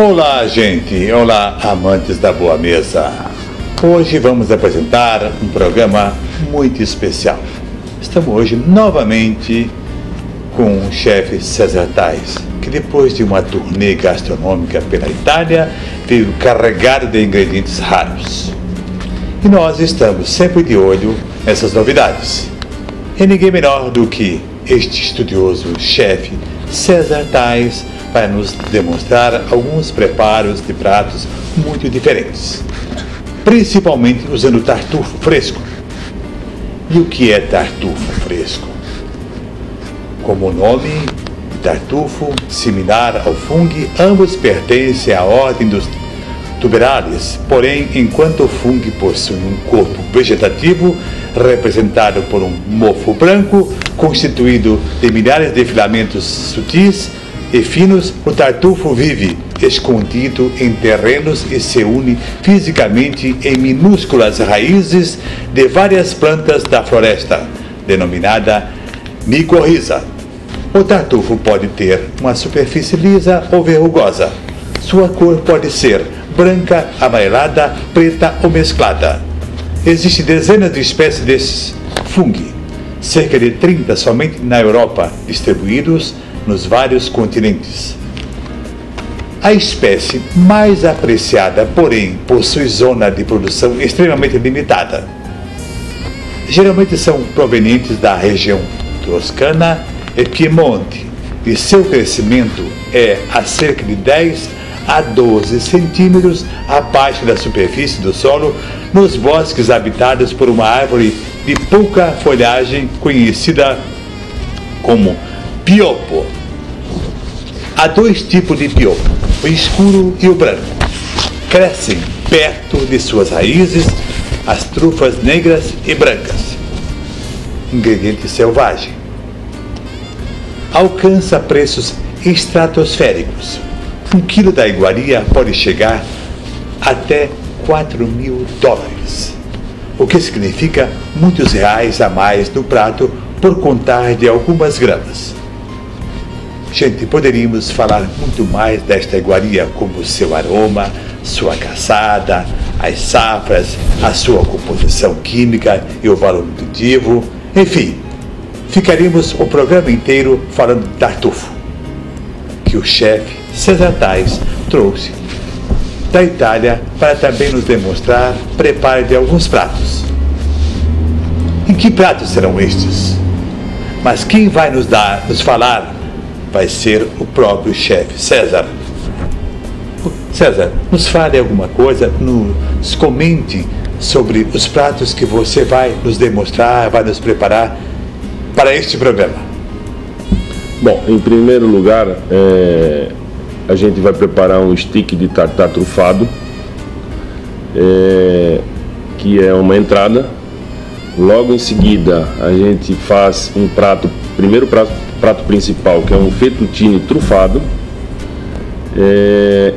Olá, gente! Olá, amantes da boa mesa! Hoje vamos apresentar um programa muito especial. Estamos hoje novamente com o chefe César Tais, que depois de uma turnê gastronômica pela Itália, veio carregado de ingredientes raros. E nós estamos sempre de olho nessas novidades. E ninguém melhor do que este estudioso chefe César Tais vai nos demonstrar alguns preparos de pratos muito diferentes, principalmente usando tartufo fresco. E o que é tartufo fresco? Como o nome, tartufo, similar ao fungo, ambos pertencem à ordem dos tuberales, porém, enquanto o fungo possui um corpo vegetativo representado por um mofo branco constituído de milhares de filamentos sutis e finos, o tartufo vive escondido em terrenos e se une fisicamente em minúsculas raízes de várias plantas da floresta, denominada micorriza. O tartufo pode ter uma superfície lisa ou verrugosa. Sua cor pode ser branca, amarelada, preta ou mesclada. Existem dezenas de espécies desses fungo, cerca de 30 somente na Europa, distribuídos nos vários continentes. A espécie mais apreciada, porém, possui zona de produção extremamente limitada. Geralmente são provenientes da região Toscana e Piemonte, e seu crescimento é a cerca de 10 a 12 centímetros abaixo da superfície do solo, nos bosques habitados por uma árvore de pouca folhagem conhecida como piopo. Há dois tipos de piopo, o escuro e o branco. Crescem perto de suas raízes as trufas negras e brancas. Ingrediente selvagem. Alcança preços estratosféricos. Um quilo da iguaria pode chegar até $4.000, o que significa muitos reais a mais no prato por contar de algumas gramas. Gente, poderíamos falar muito mais desta iguaria, como seu aroma, sua caçada, as safras, a sua composição química e o valor nutritivo. Enfim, ficaríamos o programa inteiro falando de tartufo, que o chefe César Tais trouxe da Itália para também nos demonstrar preparo de alguns pratos. E que pratos serão estes? Mas quem vai nos falar vai ser o próprio chefe César. César, nos fale alguma coisa, nos comente sobre os pratos que você vai nos demonstrar, vai nos preparar para este programa. Bom, em primeiro lugar, a gente vai preparar um stick de tartar trufado, que é uma entrada. Logo em seguida, a gente faz um primeiro prato principal, que é um fettuccine trufado,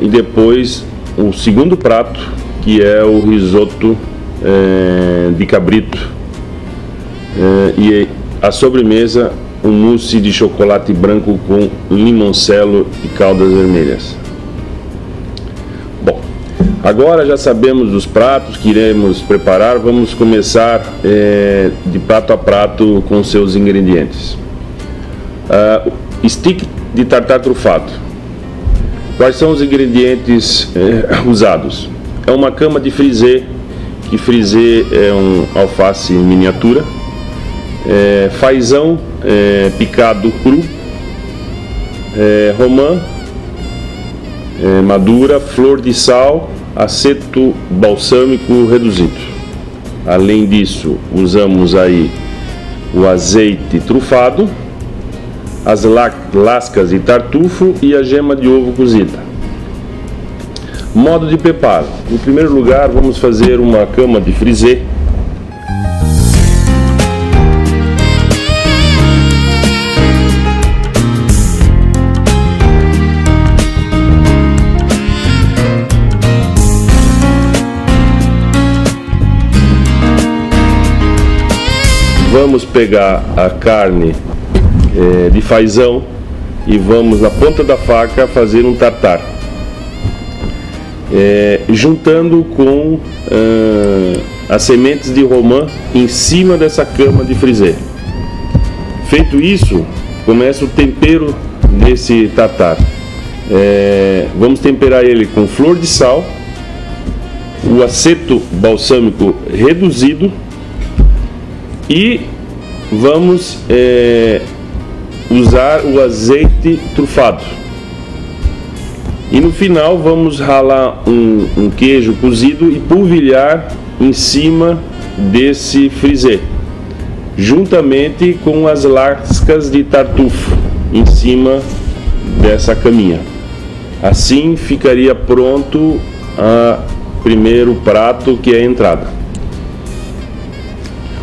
e depois o segundo prato, que é o risoto de cabrito, e a sobremesa, um mousse de chocolate branco com limoncello e caldas vermelhas. Bom, agora já sabemos dos pratos que iremos preparar. Vamos começar de prato a prato com seus ingredientes. Stick de tartar trufado. Quais são os ingredientes usados? É uma cama de frisée, que frisée é um alface em miniatura, fazão picado cru, romã madura, flor de sal, aceto balsâmico reduzido. Além disso, usamos aí o azeite trufado, as lascas de tartufo e a gema de ovo cozida. Modo de preparo: em primeiro lugar, vamos fazer uma cama de frisée. Vamos pegar a carne de fazão e vamos na ponta da faca fazer um tartar. juntando com as sementes de romã em cima dessa cama de frisê. Feito isso, começa o tempero desse tartar. Vamos temperar ele com flor de sal, o aceto balsâmico reduzido e vamos usar o azeite trufado. E no final vamos ralar um queijo cozido e polvilhar em cima desse frisê, juntamente com as lascas de tartufo em cima dessa caminha. Assim ficaria pronto o primeiro prato, que é a entrada.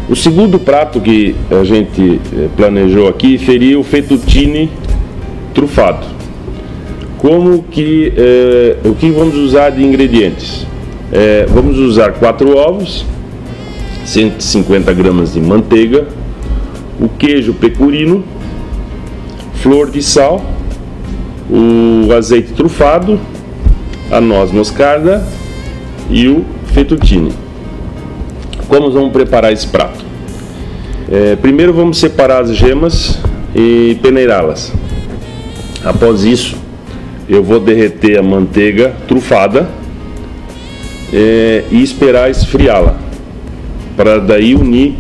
O segundo prato que a gente planejou aqui seria o fettuccine trufado. O que vamos usar de ingredientes? Vamos usar 4 ovos, 150 gramas de manteiga, o queijo pecorino, flor de sal, o azeite trufado, a noz moscada e o fettuccine. Como vamos preparar esse prato? Primeiro vamos separar as gemas e peneirá-las. Após isso, eu vou derreter a manteiga trufada e esperar esfriá-la, para daí unir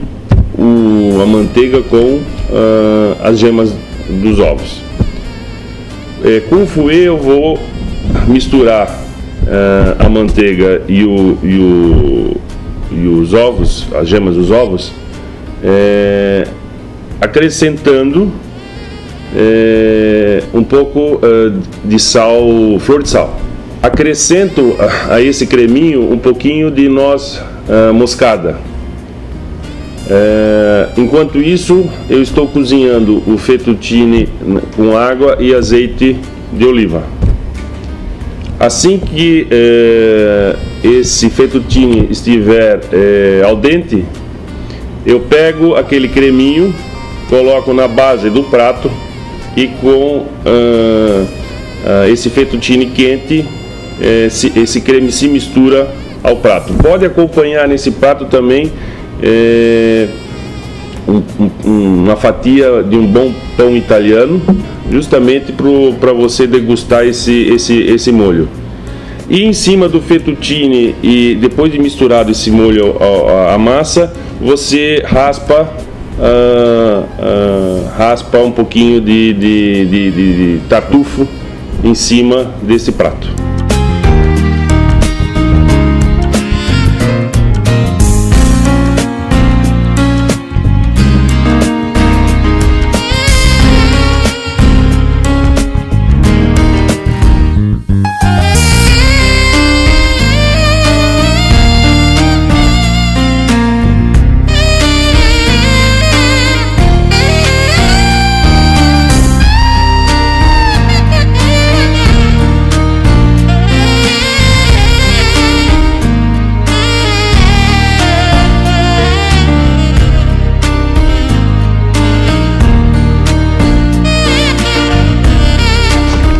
a manteiga com as gemas dos ovos. Com o fouet eu vou misturar a manteiga e os ovos, as gemas dos ovos, acrescentando um pouco de sal, flor de sal. Acrescento a esse creminho um pouquinho de noz moscada. Enquanto isso, eu estou cozinhando o fettuccine com água e azeite de oliva. Assim que esse fettuccine estiver al dente, eu pego aquele creminho, coloco na base do prato e com esse fettuccine quente, esse creme se mistura ao prato. Pode acompanhar nesse prato também uma fatia de um bom pão italiano, justamente para você degustar esse molho. E em cima do fettuccine, e depois de misturado esse molho à massa, você raspa um pouquinho de tartufo em cima desse prato.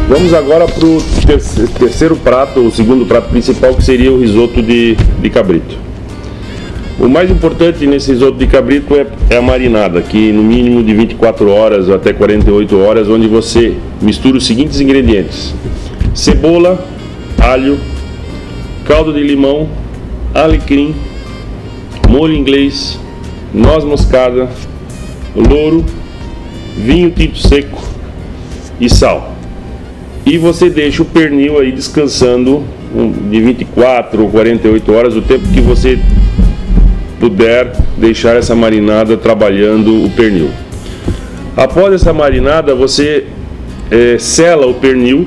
Vamos agora para o terceiro prato, o segundo prato principal, que seria o risoto de cabrito. O mais importante nesse risoto de cabrito é a marinada, que no mínimo de 24 horas até 48 horas, onde você mistura os seguintes ingredientes: cebola, alho, caldo de limão, alecrim, molho inglês, noz moscada, louro, vinho tinto seco e sal. E você deixa o pernil aí descansando de 24 ou 48 horas, o tempo que você puder deixar essa marinada trabalhando o pernil. Após essa marinada, você sela o pernil,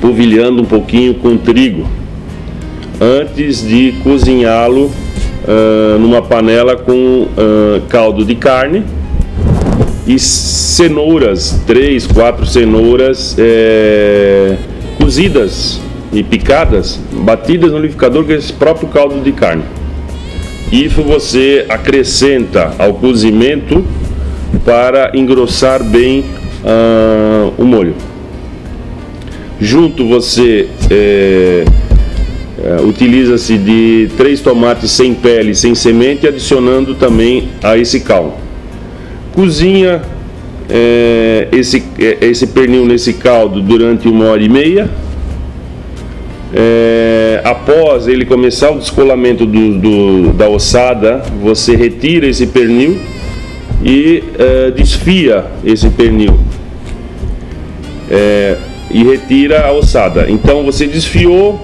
polvilhando um pouquinho com trigo, antes de cozinhá-lo numa panela com caldo de carne e cenouras, 3, 4 cenouras cozidas e picadas, batidas no liquidificador com esse próprio caldo de carne. Isso você acrescenta ao cozimento para engrossar bem o molho. Junto você utiliza-se de 3 tomates sem pele, sem semente, adicionando também a esse caldo. Cozinha esse pernil nesse caldo durante 1h30. Após ele começar o descolamento da ossada, você retira esse pernil e desfia esse pernil e retira a ossada. Então você desfiou,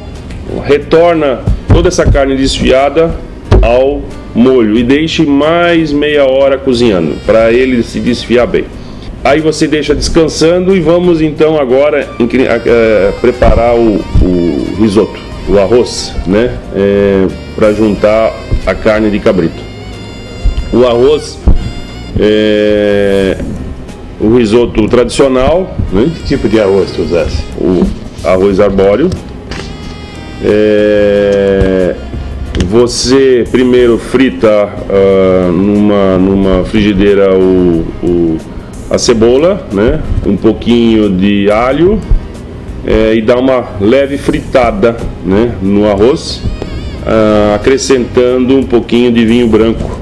retorna toda essa carne desfiada ao molho e deixe mais meia hora cozinhando para ele se desfiar bem. Aí você deixa descansando e vamos então agora preparar o risoto, o arroz, né? Para juntar a carne de cabrito. O arroz, o risoto tradicional, né? Que tipo de arroz tu usaste? O arroz arbóreo. Você primeiro frita numa frigideira a cebola, né? Um pouquinho de alho e dá uma leve fritada, né? No arroz, acrescentando um pouquinho de vinho branco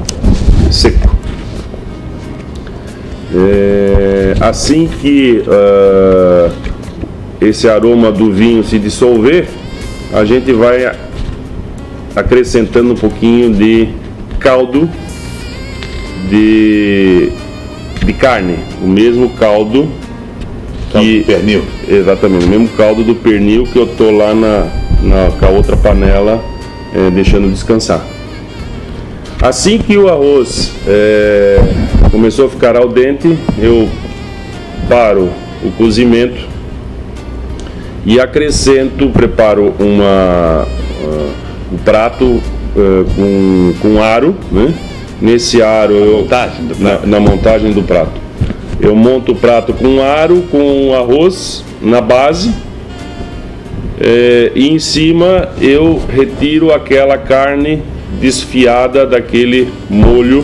seco. Assim que esse aroma do vinho se dissolver, a gente vai acrescentando um pouquinho de caldo de carne, o mesmo caldo do pernil. Exatamente, o mesmo caldo do pernil que eu tô lá com a outra panela deixando descansar. Assim que o arroz começou a ficar al dente, eu paro o cozimento e preparo um prato com aro, né? Nesse aro, na montagem do prato, eu monto o prato com aro, com arroz na base, e em cima eu retiro aquela carne desfiada daquele molho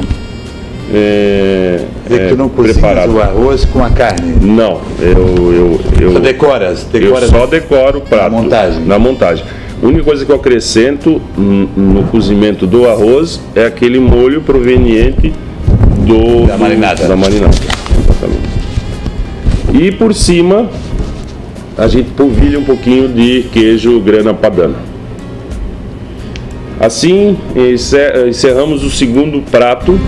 tu não cozinhas o arroz com a carne? Não, eu só decoras eu só decoro o prato na montagem. A única coisa que eu acrescento no cozimento do arroz é aquele molho proveniente da marinada. Exatamente. E por cima a gente polvilha um pouquinho de queijo grana padano. Assim encerramos o segundo prato